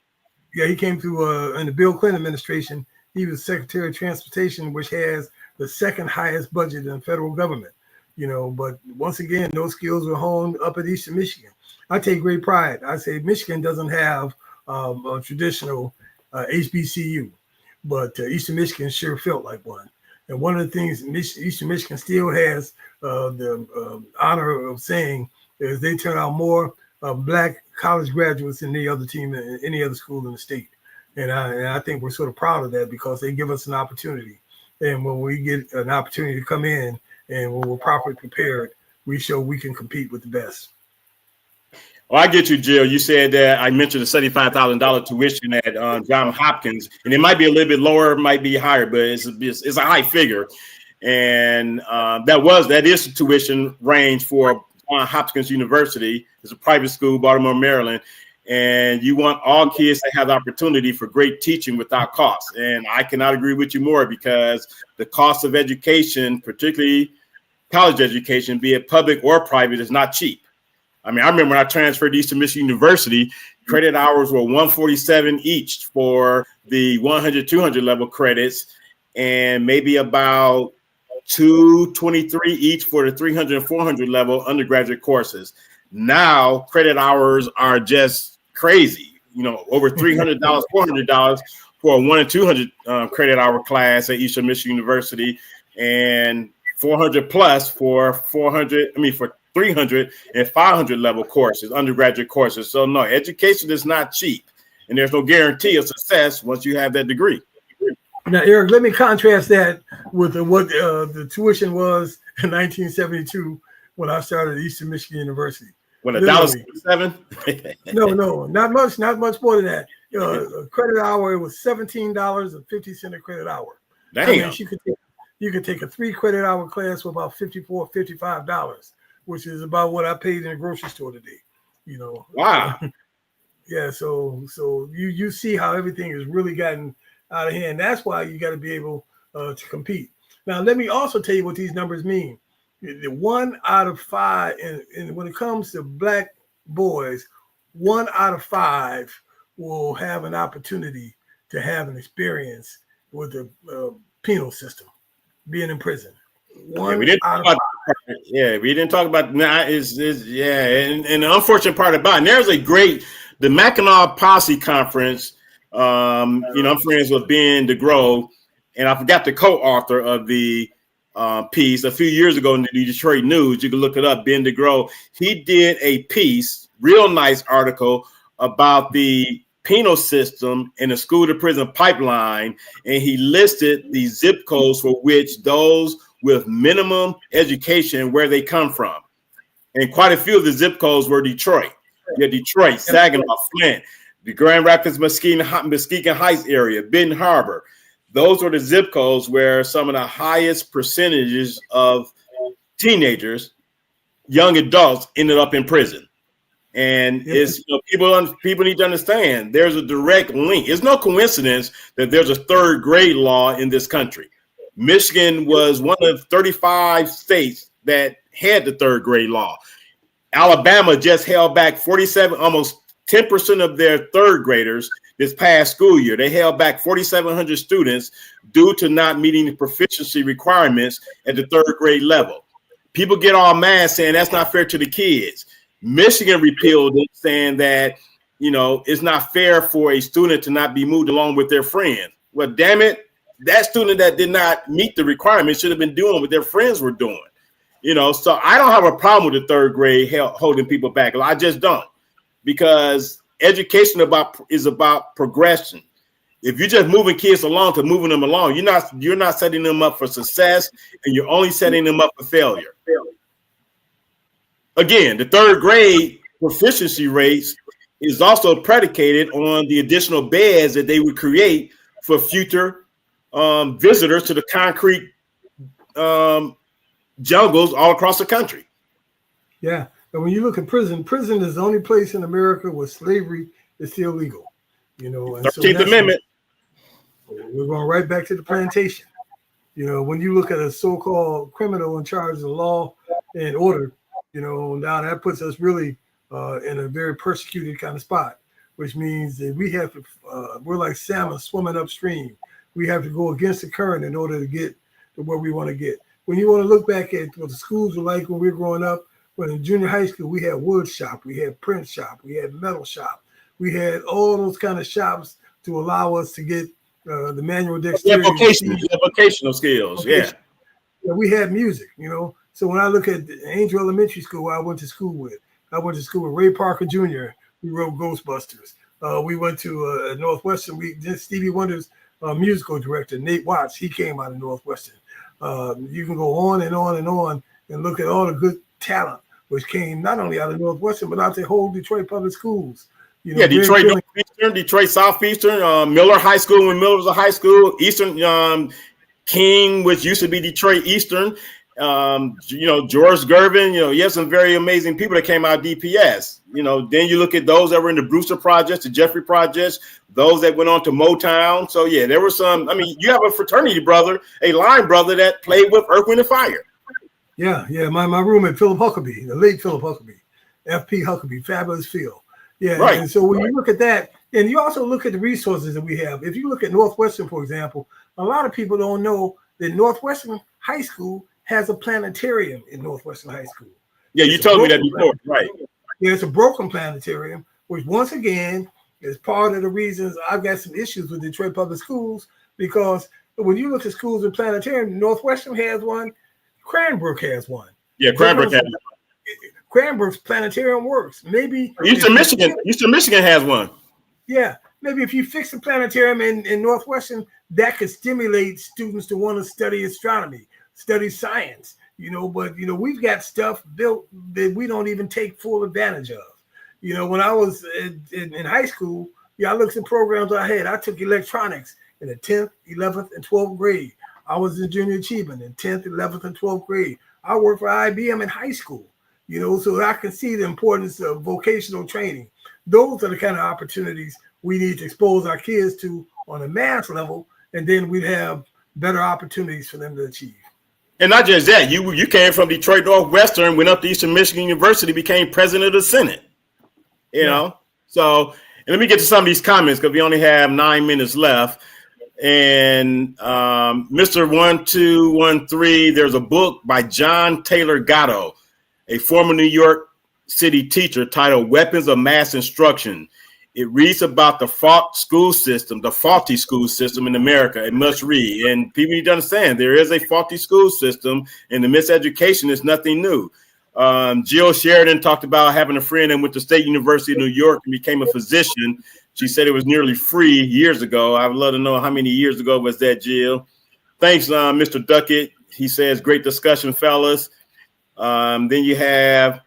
Yeah, he came through in the Bill Clinton administration. He was Secretary of Transportation, which has the second highest budget in the federal government. But once again, those skills were honed up at Eastern Michigan. I take great pride. I say Michigan doesn't have a traditional HBCU. But Eastern Michigan sure felt like one. And one of the things Eastern Michigan still has the honor of saying is they turn out more Black college graduates than any other team, any other school in the state. And I think we're sort of proud of that because they give us an opportunity. And when we get an opportunity to come in and when we're properly prepared, we show we can compete with the best. Well, I get you, Jill. You said that I mentioned the $75,000 tuition at Johns Hopkins, and it might be a little bit lower, it might be higher, but it's a high figure. And that is the tuition range for Johns Hopkins University. It's a private school, Baltimore, Maryland. And you want all kids to have the opportunity for great teaching without cost. And I cannot agree with you more because the cost of education, particularly college education, be it public or private, is not cheap. I mean, I remember when I transferred to Eastern Michigan University, credit hours were $147 each for the 100, 200 level credits, and maybe about $223 each for the 300 and 400 level undergraduate courses. Now credit hours are just crazy. Over $300, $400 for a 100 and 200 credit hour class at Eastern Michigan University, and 400 plus for 300 and 500 level courses, undergraduate courses. So no, education is not cheap, and there's no guarantee of success once you have that degree. Now, Eric, let me contrast that with what the tuition was in 1972 when I started at Eastern Michigan University. When $1.77? No, not much more than that. A credit hour, it was $17.50 a credit hour. Damn. I mean, you could take a 3 credit hour class for about $54, $55, which is about what I paid in a grocery store today. Wow. Yeah. So you see how everything has really gotten out of hand. That's why you got to be able to compete. Now, let me also tell you what these numbers mean. The 1 out of 5, and when it comes to Black boys, 1 out of 5 will have an opportunity to have an experience with the penal system, being in prison. We didn't talk about that. And the unfortunate part about it, and there's the Mackinac Posse Conference. I'm friends with Ben DeGros, and I forgot the co-author of the piece a few years ago in the Detroit News. You can look it up. Ben DeGros, he did a piece, real nice article about the penal system and the school to prison pipeline, and he listed the zip codes for which those with minimum education, where they come from, and quite a few of the zip codes were Detroit. Yeah, Detroit, Saginaw, Flint, the Grand Rapids, Muskegon Heights area, Benton Harbor. Those were the zip codes where some of the highest percentages of teenagers, young adults, ended up in prison. And it's people need to understand there's a direct link. It's no coincidence that there's a 3rd grade law in this country. Michigan was one of 35 states that had the 3rd grade law. Alabama just held back 47, almost 10% of their 3rd graders this past school year. They held back 4,700 students due to not meeting the proficiency requirements at the 3rd grade level. People get all mad saying that's not fair to the kids. Michigan repealed it, saying that, it's not fair for a student to not be moved along with their friends. Well, damn it, that student that did not meet the requirements should have been doing what their friends were doing. So I don't have a problem with the 3rd grade holding people back. I just don't, because education is about progression. If you're just moving kids along to moving them along, you're not setting them up for success, and you're only setting them up for failure. Again, the 3rd grade proficiency rates is also predicated on the additional beds that they would create for future visitors to the concrete jungles all across the country. Yeah. And when you look at prison is the only place in America where slavery is still legal. And 13th Amendment. We're going right back to the plantation. When you look at a so-called criminal in charge of the law and order, now that puts us really in a very persecuted kind of spot, which means that we have to, we're like salmon swimming upstream. We have to go against the current in order to get to where we want to get. When you want to look back at what the schools were like when we were growing up, when in junior high school, we had wood shop, we had print shop, we had metal shop. We had all those kind of shops to allow us to get the manual dexterity. Vocational skills, yeah. We had music, So when I look at Angel Elementary School, I went to school with Ray Parker Jr., who wrote Ghostbusters. We went to Northwestern. Stevie Wonder's musical director, Nate Watts, he came out of Northwestern. You can go on and on and on and look at all the good talent which came not only out of Northwestern, but out the whole Detroit public schools. Detroit Northeastern, Detroit Southeastern, Miller High School when Miller was a high school, Eastern King, which used to be Detroit Eastern, George Gervin, you have some very amazing people that came out of DPS. Then you look at those that were in the Brewster Projects, the Jeffrey Projects, those that went on to Motown. So yeah, there were some. I mean, you have a fraternity brother, a line brother that played with Earth, Wind and Fire. Yeah. My roommate Philip Huckabee, the late Philip Huckabee, F.P. Huckabee, fabulous Phil. Yeah, right. And so when you look at that, and you also look at the resources that we have. If you look at Northwestern, for example, a lot of people don't know that Northwestern High School has a planetarium in Northwestern High School. Yeah, you told me that before, right? Yeah, it's a broken planetarium, which once again is part of the reasons I've got some issues with Detroit Public Schools, because when you look at schools in planetarium, Northwestern has one, Cranbrook has one. Yeah, Cranbrook has one. Cranbrook's planetarium works. Maybe Eastern Michigan has one. Yeah, maybe if you fix the planetarium in Northwestern, that could stimulate students to want to study astronomy, study science, but we've got stuff built that we don't even take full advantage of. When I was in high school, I looked at programs I had. I took electronics in the 10th, 11th, and 12th grade. I was in junior achievement in 10th, 11th, and 12th grade. I worked for IBM in high school, so I can see the importance of vocational training. Those are the kind of opportunities we need to expose our kids to on a mass level, and then we'd have better opportunities for them to achieve. And not just that, you came from Detroit Northwestern, went up to Eastern Michigan University, became president of the Senate. You know, so and let me get to some of these comments because we only have 9 minutes left. And Mr. 1213, there's a book by John Taylor Gatto, a former New York City teacher, titled Weapons of Mass Instruction. It reads about the faulty school system in America. It must read. And people need to understand there is a faulty school system, and the miseducation is nothing new. Jill Sheridan talked about having a friend that went to State University of New York and became a physician. She said it was nearly free years ago. I would love to know how many years ago was that, Jill. Thanks, Mr. Duckett. He says, great discussion, fellas. Then you have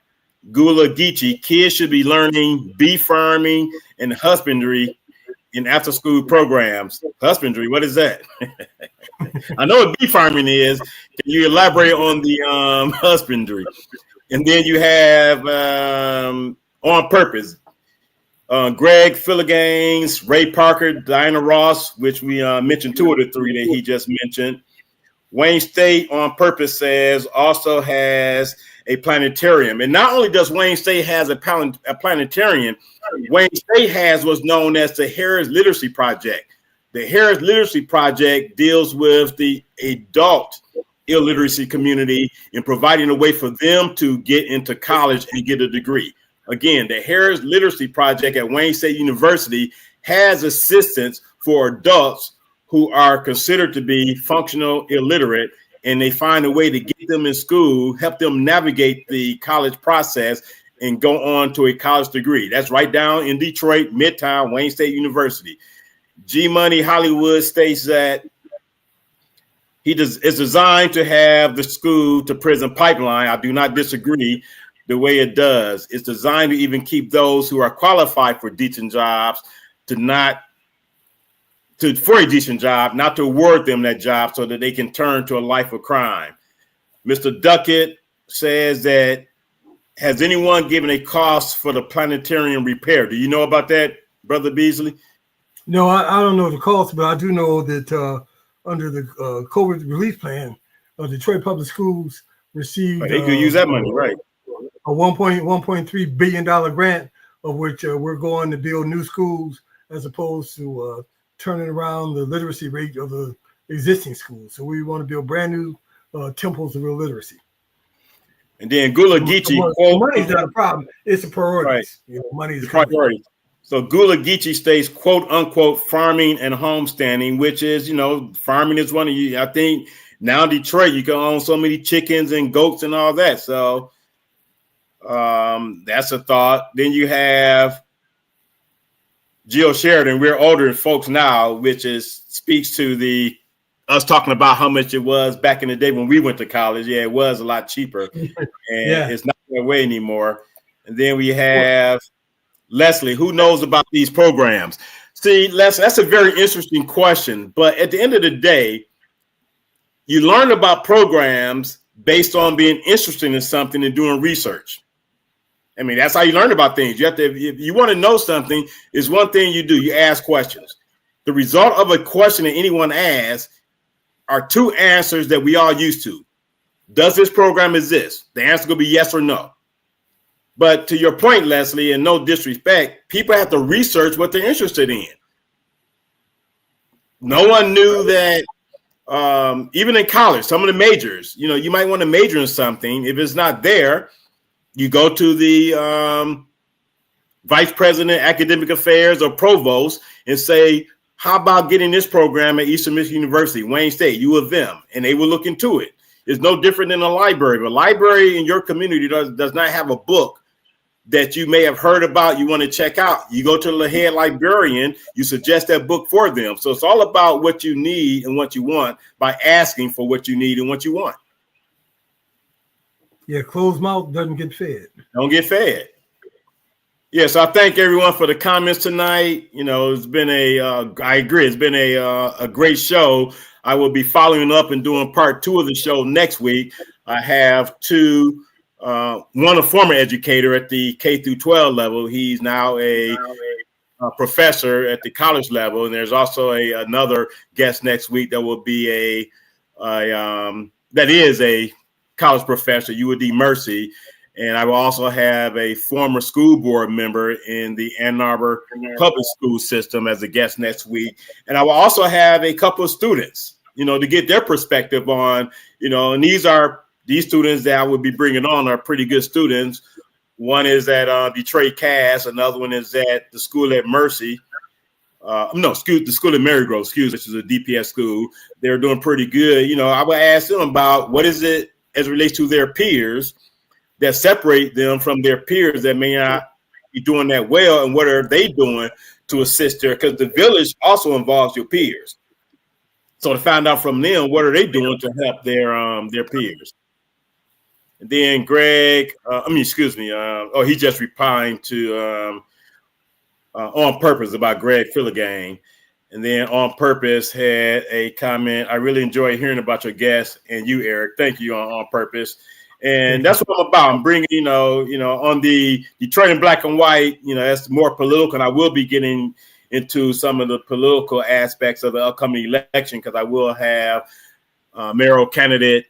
Gula Geechee. Kids should be learning bee farming and husbandry in after-school programs. Husbandry, what is that? I know what bee farming is. Can you elaborate on the husbandry? And then you have On Purpose. Greg Philliganes, Ray Parker, Diana Ross, which we mentioned 2 of the 3 that he just mentioned. Wayne State On Purpose says also has a planetarium. And not only does Wayne State has a planetarium, Wayne State has what's known as the Harris Literacy Project. The Harris Literacy Project deals with the adult illiteracy community and providing a way for them to get into college and get a degree. Again, the Harris Literacy Project at Wayne State University has assistance for adults who are considered to be functional illiterate, and they find a way to get them in school, help them navigate the college process, and go on to a college degree. That's right down in Detroit, Midtown, Wayne State University. G Money Hollywood states that it's designed to have the school to prison pipeline. I do not disagree the way it does. It's designed to even keep those who are qualified for decent jobs for a decent job, not to award them that job so that they can turn to a life of crime. Mr. Duckett says that, has anyone given a cost for the planetarium repair? Do you know about that, Brother Beasley? No, I don't know the cost, but I do know that under the COVID relief plan, Detroit Public Schools received they could use that money, right? A $1.3 billion grant, of which we're going to build new schools as opposed to turning around the literacy rate of the existing schools. So we want to build brand new temples of real literacy. And then Gula Geechee. Money's not a problem. It's a priority. Right. Money is a priority. So Gula Geechee states, quote unquote, farming and homesteading, which is, farming is one of you. I think now Detroit, you can own so many chickens and goats and all that. So that's a thought. Then you have Jill Sheridan. We're older folks now, which speaks to us talking about how much it was back in the day when we went to college. Yeah, it was a lot cheaper, and it's not that way anymore. And then we have Leslie, who knows about these programs? See, Les, that's a very interesting question. But at the end of the day, you learn about programs based on being interested in something and doing research. I mean, that's how you learn about things. You have to, if you want to know something, is one thing you do. You ask questions. The result of a question that anyone asks are 2 answers that we all used to. Does this program exist? The answer will be yes or no. But to your point, Leslie, and no disrespect, people have to research what they're interested in. No one knew that even in college, some of the majors, you might want to major in something. If it's not there, you go to the vice president, academic affairs, or provost and say, how about getting this program at Eastern Michigan University, Wayne State, U of M? And they will look into it. It's no different than a library. A library in your community does not have a book that you may have heard about, you want to check out. You go to the head librarian, you suggest that book for them. So it's all about what you need and what you want by asking for what you need and what you want. Yeah, closed mouth doesn't get fed. Don't get fed. Yeah, so I thank everyone for the comments tonight. It's been I agree, it's been a great show. I will be following up and doing part 2 of the show next week. I have one a former educator at the K through 12 level. He's now a professor at the college level, and there's also another guest next week that will be that is a college professor, UD Mercy, and I will also have a former school board member in the Ann Arbor public school system as a guest next week, and I will also have a couple of students, to get their perspective on, and these students that I would be bringing on are pretty good students. One is at Detroit Cass. Another one is at the school at Mercy. The school at Marygrove, which is a DPS school. They're doing pretty good. I would ask them about what is it as it relates to their peers that separate them from their peers that may not be doing that well, and what are they doing to assist there? Because the village also involves your peers. So to find out from them, what are they doing to help their peers? And then Greg, he just replying to On Purpose about Greg Filligang. And then On Purpose had a comment. I really enjoy hearing about your guests and you, Eric. Thank you on Purpose. And that's what I'm about. I'm bringing, on the Detroit in Black and White, that's more political. And I will be getting into some of the political aspects of the upcoming election because I will have mayoral candidate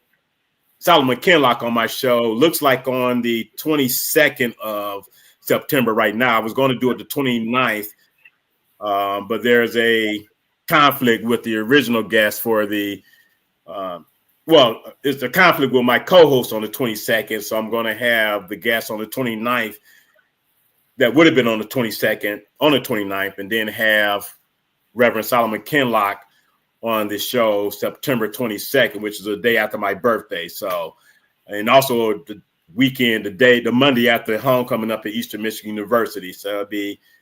Solomon Kinlock on my show. Looks like on the 22nd of September right now. I was going to do it the 29th, but there's a conflict with the original guest for the it's a conflict with my co-host on the 22nd, so I'm going to have the guest on the 29th that would have been on the 22nd, on the 29th, and then have Reverend Solomon Kinlock on the show September 22nd, which is the day after my birthday. So, and also the weekend, the Monday after homecoming up at Eastern Michigan University. So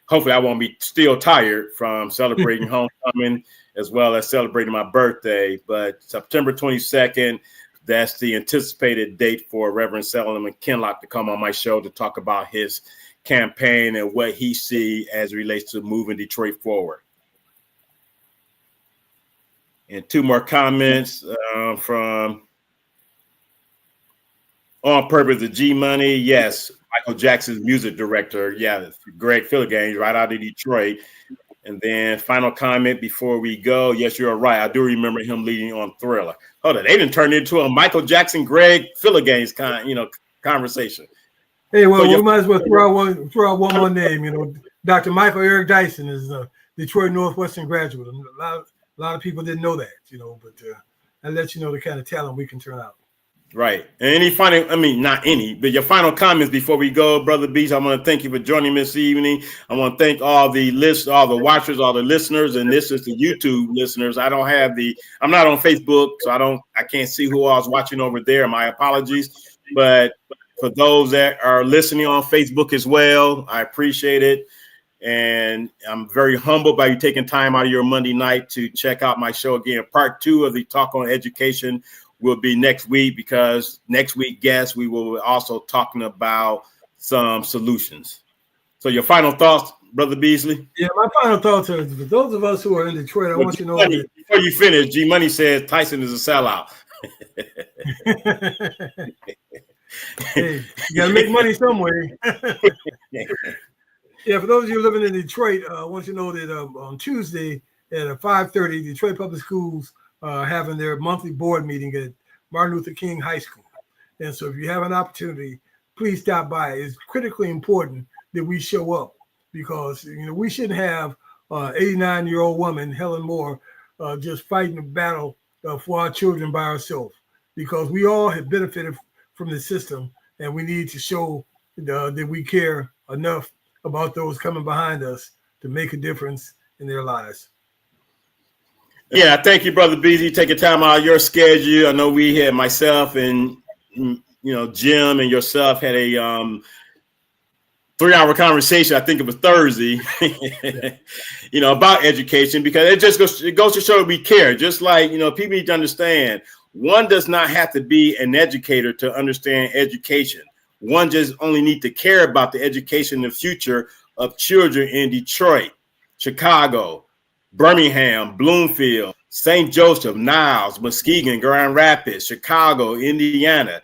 hopefully I won't be still tired from celebrating homecoming as well as celebrating my birthday. But September 22nd, that's the anticipated date for Reverend Solomon Kinlock to come on my show to talk about his campaign and what he sees as it relates to moving Detroit forward. And 2 more comments from On Purpose, the G Money. Yes, Michael Jackson's music director. Yeah, Greg Filligang, right out of Detroit. And then final comment before we go. Yes, you're right. I do remember him leading on Thriller. Hold on, they didn't turn it into a Michael Jackson, Greg Filligang's conversation. Hey, well, we might as well throw out one more name. Dr. Michael Eric Dyson is a Detroit Northwestern graduate. A lot of people didn't know that, but that lets you know the kind of talent we can turn out. Right. And any final, not any, but your final comments before we go, Brother Beach. I want to thank you for joining me this evening. I want to thank all the watchers, all the listeners, and this is the YouTube listeners. I'm not on Facebook, so I can't see who all is watching over there. My apologies. But for those that are listening on Facebook as well, I appreciate it. And I'm very humbled by you taking time out of your Monday night to check out my show again. Part 2 of the Talk on Education will be next week, because next week, guests, we will also talking about some solutions. So your final thoughts, Brother Beasley? Yeah, my final thoughts are for those of us who are in Detroit, I want you to know that before you finish, G Money says Tyson is a sellout. Hey, you got to make money some way. Yeah, for those of you living in Detroit, I want you to know that on Tuesday at 5:30, Detroit Public Schools having their monthly board meeting at Martin Luther King High School. And so if you have an opportunity, please stop by. It's critically important that we show up, because we shouldn't have 89-year-old woman, Helen Moore, just fighting a battle for our children by ourselves, because we all have benefited from the system, and we need to show that we care enough about those coming behind us to make a difference in their lives. Yeah, thank you, Brother Beasley, taking time out of your schedule. I know we had myself and Jim and yourself had a 3-hour conversation. I think it was Thursday, about education, because it goes to show that we care. Just like, people need to understand, one does not have to be an educator to understand education. One just only need to care about the education and the future of children in Detroit, Chicago, Birmingham, Bloomfield, St. Joseph, Niles, Muskegon, Grand Rapids, Chicago, Indiana.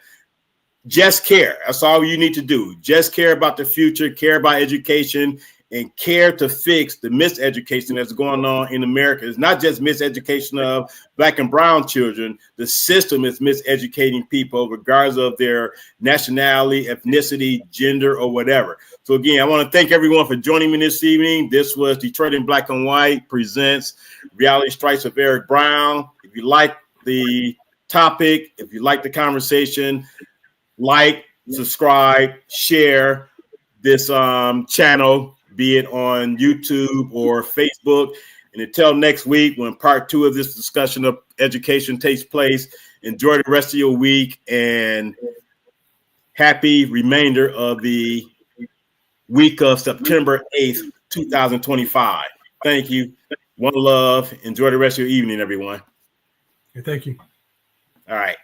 Just care. That's all you need to do. Just care about the future, care about education, and care to fix the miseducation that's going on in America. It's not just miseducation of Black and brown children. The system is miseducating people regardless of their nationality, ethnicity, gender, or whatever. So again, I want to thank everyone for joining me this evening. This was Detroit in Black and White presents Reality Strikes with Eric Brown. If you like the topic, if you like the conversation, like, subscribe, share this channel, be it on YouTube or Facebook. And until next week, when part 2 of this discussion of education takes place, enjoy the rest of your week and happy remainder of the week of September 8th, 2025. Thank you. One love. Enjoy the rest of your evening, everyone. Thank you. All right.